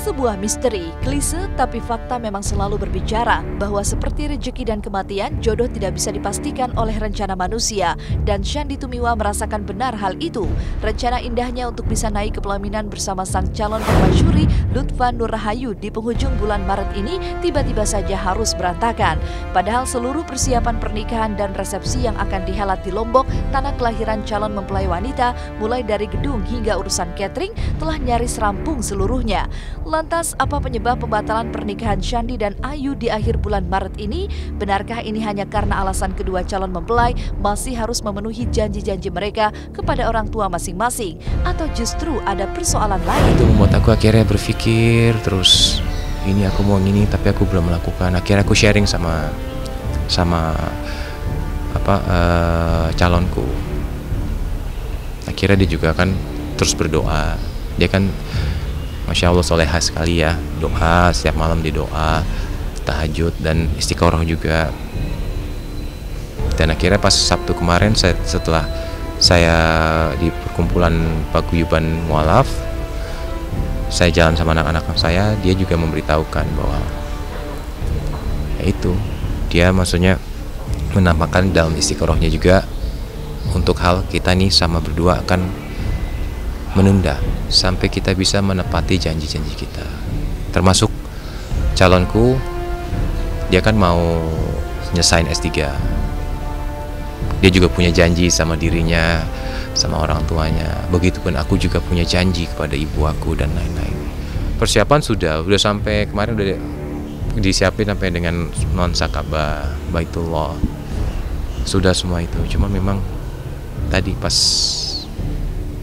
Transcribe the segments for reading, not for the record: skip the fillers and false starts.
Sebuah misteri, klise, tapi fakta memang selalu berbicara bahwa seperti rezeki dan kematian, jodoh tidak bisa dipastikan oleh rencana manusia. Dan Shandy Tumiwa merasakan benar hal itu. Rencana indahnya untuk bisa naik ke pelaminan bersama sang calon permasyuri Lutfa Nur Rahayu di penghujung bulan Maret ini tiba-tiba saja harus berantakan. Padahal seluruh persiapan pernikahan dan resepsi yang akan dihelat di Lombok, tanah kelahiran calon mempelai wanita, mulai dari gedung hingga urusan catering, telah nyaris rampung seluruhnya. Lantas, apa penyebab pembatalan pernikahan Shandy dan Ayu di akhir bulan Maret ini? Benarkah ini hanya karena alasan kedua calon mempelai masih harus memenuhi janji-janji mereka kepada orang tua masing-masing? Atau justru ada persoalan lain? Itu membuat aku akhirnya berpikir terus, ini aku mau ini tapi aku belum melakukan. Akhirnya aku sharing sama calonku. Akhirnya dia juga kan terus berdoa. Dia kan Masya Allah solehah sekali ya, doa setiap malam, di doa tahajud dan istiqoroh juga. Dan akhirnya pas Sabtu kemarin setelah saya di perkumpulan paguyuban mualaf, saya jalan sama anak-anak saya, dia juga memberitahukan bahwa ya itu, dia maksudnya menampakkan dalam istiqorohnya juga untuk hal kita nih sama berdua akan menunda sampai kita bisa menepati janji-janji kita. Termasuk calonku, dia kan mau nyelesain S3. Dia juga punya janji sama dirinya, sama orang tuanya. Begitupun aku juga punya janji kepada ibu aku dan lain-lain. Persiapan sudah sampai kemarin udah disiapin sampai dengan nuansa Ka'bah, Baitullah. Sudah semua itu. Cuma memang tadi pas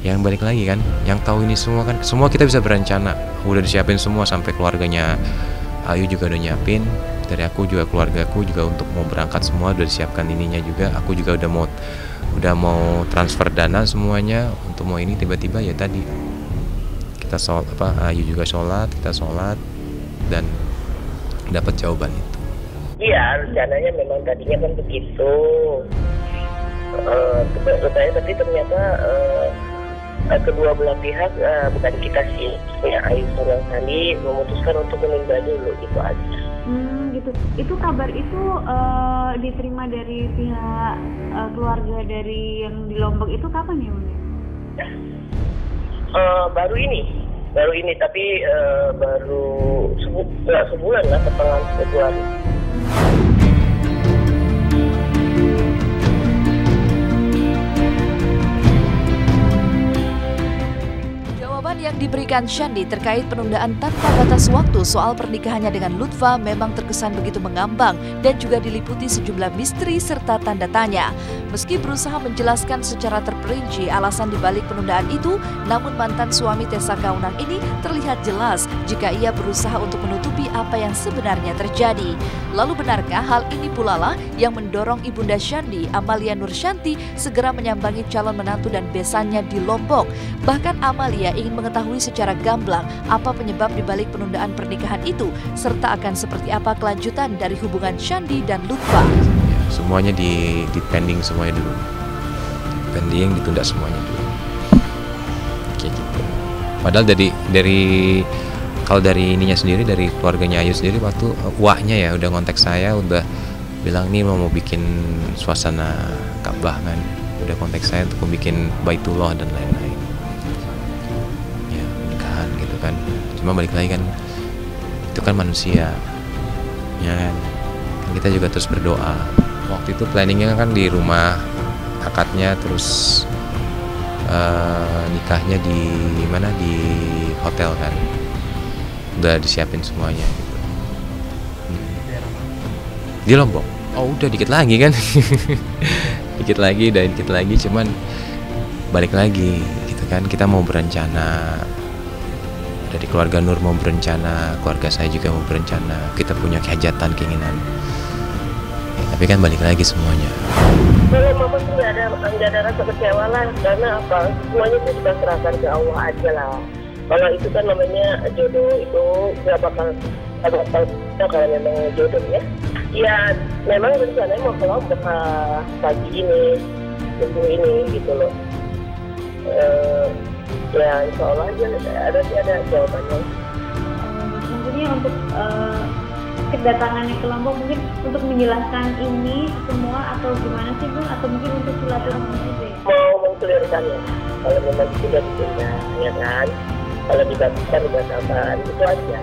yang balik lagi kan, yang tahu ini semua kan, semua kita bisa berencana, udah disiapin semua sampai keluarganya Ayu juga udah nyiapin, dari aku juga keluargaku juga untuk mau berangkat semua udah disiapkan ininya juga. Aku juga udah mau transfer dana semuanya untuk mau ini. Tiba-tiba ya tadi kita Ayu juga sholat, kita sholat dan dapat jawaban itu. Iya, rencananya memang tadinya kan begitu. Tapi ternyata kedua belah pihak, bukan kita sih, ya Ayu sama Shandy memutuskan untuk menunda dulu, gitu aja. Gitu. Itu kabar itu diterima dari pihak keluarga dari yang di Lombok itu kapan ya, Bang? Baru ini, tapi baru sebulan lah, pertengahan Februari. Yang diberikan Shandy terkait penundaan tanpa batas waktu soal pernikahannya dengan Lutfa memang terkesan begitu mengambang dan juga diliputi sejumlah misteri serta tanda tanya. Meski berusaha menjelaskan secara terperinci alasan dibalik penundaan itu, namun mantan suami Tessa Kaunang ini terlihat jelas jika ia berusaha untuk menutupi apa yang sebenarnya terjadi. Lalu benarkah hal ini pula lah yang mendorong ibunda Shandy, Amalia Nursyanti, segera menyambangi calon menantu dan besannya di Lombok? Bahkan Amalia ingin mengetahui secara gamblang apa penyebab dibalik penundaan pernikahan itu, serta akan seperti apa kelanjutan dari hubungan Shandy dan Lutfa. Semuanya di pending semuanya dulu, pending, ditunda semuanya dulu, kayak gitu. Padahal kalau dari ininya sendiri, dari keluarganya Ayu sendiri, waktu wahnya ya udah ngontek saya, udah bilang nih mau bikin suasana Ka'bah kan, udah kontak saya untuk bikin Baitullah dan lain-lain. Gitu kan, cuma balik lagi kan, itu kan manusia ya kan, kita juga terus berdoa. Waktu itu planningnya kan di rumah, akadnya, terus nikahnya di mana, di hotel kan, udah disiapin semuanya gitu. Di Lombok, udah dikit lagi kan. dikit lagi, cuman balik lagi gitu kan, kita mau berencana. Dari keluarga Nur mau berencana, keluarga saya juga mau berencana, kita punya kehajatan, keinginan. Ya, tapi kan balik lagi semuanya. Kalau mama sih nggak ada rasa kecewa lah, karena apa? Semuanya itu kita serahkan ke Allah aja lah. Kalau itu kan namanya jodoh, itu nggak bakal kalau memang jodoh ya. Ya memang rencananya mau ke Lombok pagi ini, minggu ini gitu loh. Ya insya Allah aja ada jawabannya. ini untuk kedatangannya ke Lombok mungkin untuk menjelaskan ini semua atau gimana sih Bun, atau mungkin untuk silaturahmi saja? Mau mengkelirkannya, kalau memang sudah bisa, ya kan? Kalau dibagikan buat apaan, itu aja.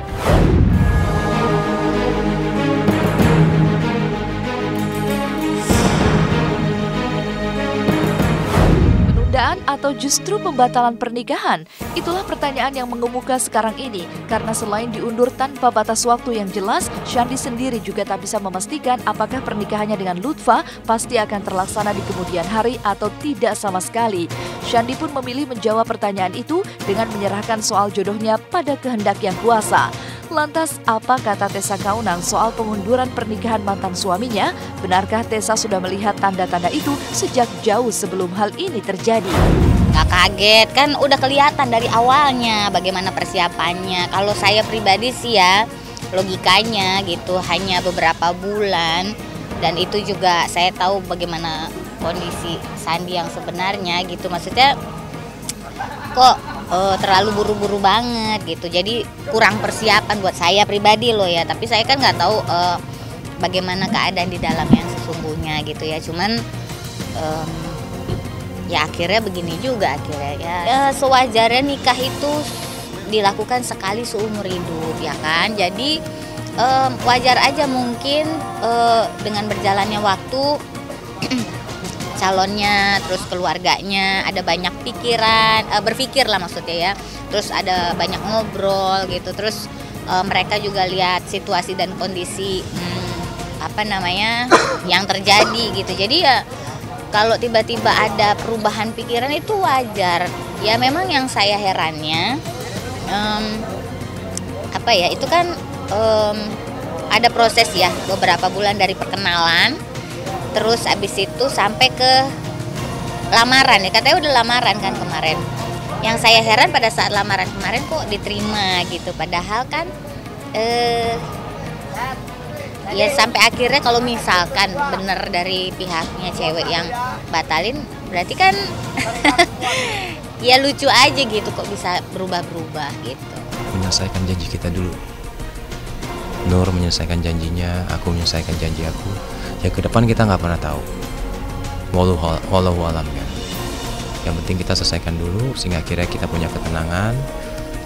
Penundaan atau justru pembatalan pernikahan? Itulah pertanyaan yang mengemuka sekarang ini. Karena selain diundur tanpa batas waktu yang jelas, Shandy sendiri juga tak bisa memastikan apakah pernikahannya dengan Lutfa pasti akan terlaksana di kemudian hari atau tidak sama sekali. Shandy pun memilih menjawab pertanyaan itu dengan menyerahkan soal jodohnya pada kehendak yang kuasa. Lantas, apa kata Tessa Kaunang soal pengunduran pernikahan mantan suaminya? Benarkah Tessa sudah melihat tanda-tanda itu sejak jauh sebelum hal ini terjadi? Gak kaget, kan udah kelihatan dari awalnya bagaimana persiapannya. Kalau saya pribadi sih ya, logikanya gitu, hanya beberapa bulan. Dan itu juga saya tahu bagaimana kondisi Shandy yang sebenarnya gitu. Maksudnya kok terlalu buru-buru banget gitu, jadi kurang persiapan buat saya pribadi loh ya. Tapi saya kan nggak tahu bagaimana keadaan di dalam yang sesungguhnya gitu ya. Cuman ya akhirnya begini juga akhirnya ya. Sewajarnya nikah itu dilakukan sekali seumur hidup ya kan. Jadi wajar aja mungkin dengan berjalannya waktu calonnya, terus keluarganya ada banyak pikiran, berpikir lah maksudnya ya. Terus ada banyak ngobrol gitu. Terus mereka juga lihat situasi dan kondisi yang terjadi gitu. Jadi ya kalau tiba-tiba ada perubahan pikiran itu wajar. Ya memang yang saya herannya itu kan ada proses ya, beberapa bulan dari perkenalan. Terus abis itu sampai ke lamaran ya, katanya udah lamaran kan kemarin. Yang saya heran pada saat lamaran kemarin kok diterima gitu, padahal kan ya sampai akhirnya kalau misalkan bener dari pihaknya cewek yang batalin, berarti kan ya lucu aja gitu, kok bisa berubah-berubah gitu. Menyelesaikan janji kita dulu. Nur menyelesaikan janjinya, aku menyelesaikan janji aku. Ya ke depan kita nggak pernah tahu. Wallahu alam kan. Yang penting kita selesaikan dulu sehingga akhirnya kita punya ketenangan.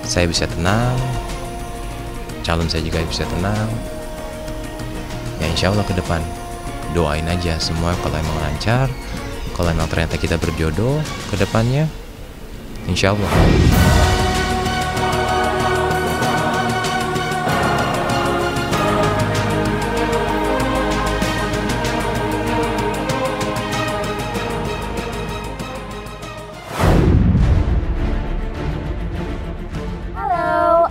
Saya bisa tenang, calon saya juga bisa tenang. Ya insya Allah ke depan doain aja semua kalau emang lancar. Kalau emang ternyata kita berjodoh ke depannya, insya Allah.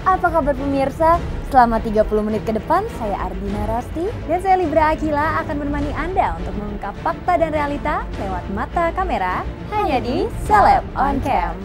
Apa kabar pemirsa? Selama 30 menit ke depan, saya Ardina Rasti dan saya Libra Akila akan menemani Anda untuk mengungkap fakta dan realita lewat mata kamera hanya di Celeb on Cam.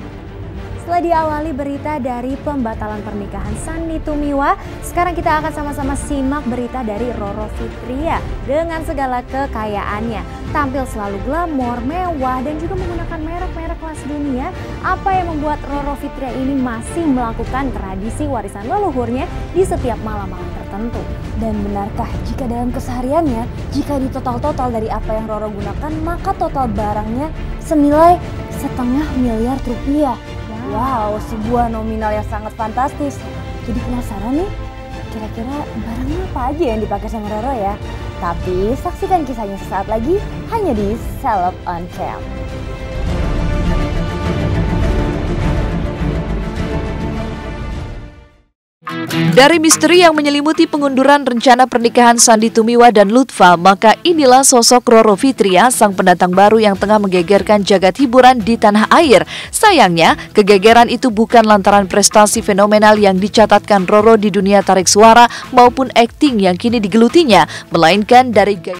Setelah diawali berita dari pembatalan pernikahan Sandy Tumiwa, sekarang kita akan sama-sama simak berita dari Roro Fitria dengan segala kekayaannya. Tampil selalu glamor, mewah, dan juga menggunakan merek-merek kelas dunia. Apa yang membuat Roro Fitria ini masih melakukan tradisi warisan leluhurnya di setiap malam-malam tertentu? Dan benarkah jika dalam kesehariannya, jika ditotal-total dari apa yang Roro gunakan, maka total barangnya senilai $1,5 miliar rupiah? Wow, sebuah nominal yang sangat fantastis. Jadi penasaran nih, kira-kira barangnya apa aja yang dipakai sama Roro ya? Tapi saksikan kisahnya sesaat lagi hanya di Celeb on Cam. Dari misteri yang menyelimuti pengunduran rencana pernikahan Sandy Tumiwa dan Lutfa, maka inilah sosok Roro Fitria, sang pendatang baru yang tengah menggegerkan jagat hiburan di tanah air. Sayangnya, kegegeran itu bukan lantaran prestasi fenomenal yang dicatatkan Roro di dunia tarik suara maupun akting yang kini digelutinya, melainkan dari gaya